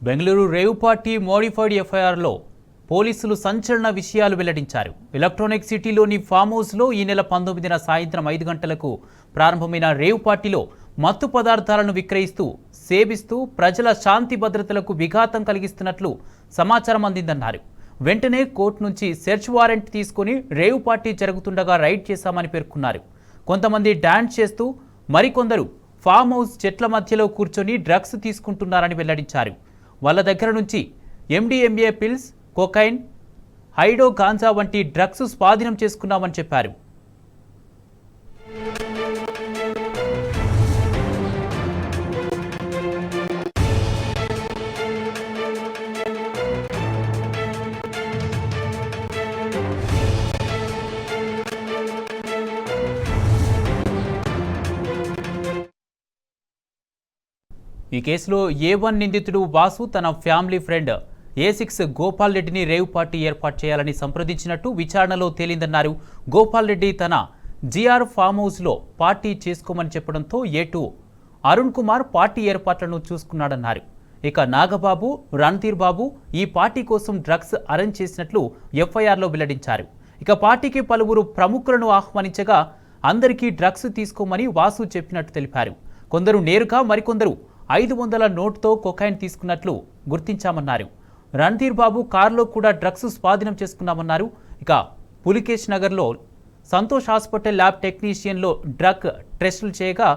Bengaluru rave party modified ఎఫ్ఐఆర్లో పోలీసులు సంచలన విషయాలు వెల్లడించారు. ఎలక్ట్రానిక్ సిటీలోని ఫామ్ హౌస్లో ఈ నెల 19న సాయంత్రం 5 గంటలకు ప్రారంభమైన రేవ్ పార్టీలో మత్తు పదార్థాలను విక్రయిస్తూ సేవిస్తూ ప్రజల శాంతి భద్రతలకు విఘాతం కలిగిస్తున్నట్లు సమాచారం అందిందన్నారు. వెంటనే కోర్టు నుంచి సెర్చ్ వారెంట్ తీసుకుని రేవ్ పార్టీ జరుగుతుండగా రైడ్ చేశామని పేర్కొన్నారు. కొంతమంది డాన్స్ చేస్తూ మరికొందరు ఫామ్ హౌస్ చెట్ల మధ్యలో కూర్చొని డ్రగ్స్ తీసుకుంటున్నారని వెల్లడించారు. వాళ్ళ దగ్గర నుంచి MDMA పిల్స్, కొకైన్, హైడో గాంజా వంటి డ్రగ్స్ స్వాధీనం చేసుకున్నామని చెప్పారు. ఈ కేసులో A1 నిందితుడు వాసు తన ఫ్యామిలీ ఫ్రెండ్ A6 గోపాల్ రెడ్డిని రేవ్ పార్టీ ఏర్పాటు చేయాలని సంప్రదించినట్టు విచారణలో తేలిందన్నారు. గోపాల్ రెడ్డి తన GR ఫామ్ హౌస్లో పార్టీ చేసుకోమని చెప్పడంతో A2 అరుణ్ కుమార్ పార్టీ ఏర్పాట్లను చూసుకున్నాడన్నారు. ఇక నాగబాబు, రణ్ధీర్ బాబు ఈ పార్టీ కోసం డ్రగ్స్ అరేంజ్ చేసినట్లు FIRలో వెల్లడించారు. ఇక పార్టీకి పలువురు ప్రముఖులను ఆహ్వానించగా అందరికీ డ్రగ్స్ తీసుకోమని వాసు చెప్పినట్టు తెలిపారు. కొందరు నేరుగా, మరికొందరు 500 నోటుతో కొకైన్ తీసుకున్నట్లు గుర్తించామన్నారు. రణ్ధీర్ బాబు కారులో కూడా డ్రగ్స్ స్వాధీనం చేసుకున్నామన్నారు. ఇక పులికేష్ నగర్లో సంతోష్ హాస్పిటల్ ల్యాబ్ టెక్నీషియన్లో డ్రగ్ టెస్టులు చేయగా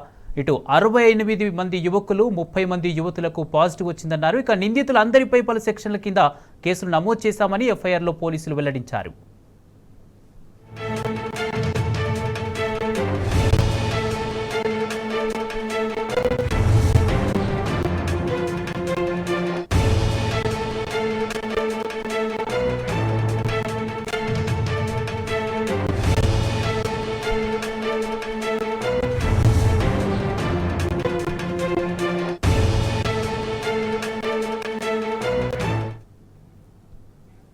ఇటు 68 మంది యువకులు, 30 మంది యువతులకు పాజిటివ్ వచ్చిందన్నారు. ఇక నిందితులందరిపై పలు సెక్షన్ల కింద కేసులు నమోదు చేశామని FIRలో పోలీసులు వెల్లడించారు.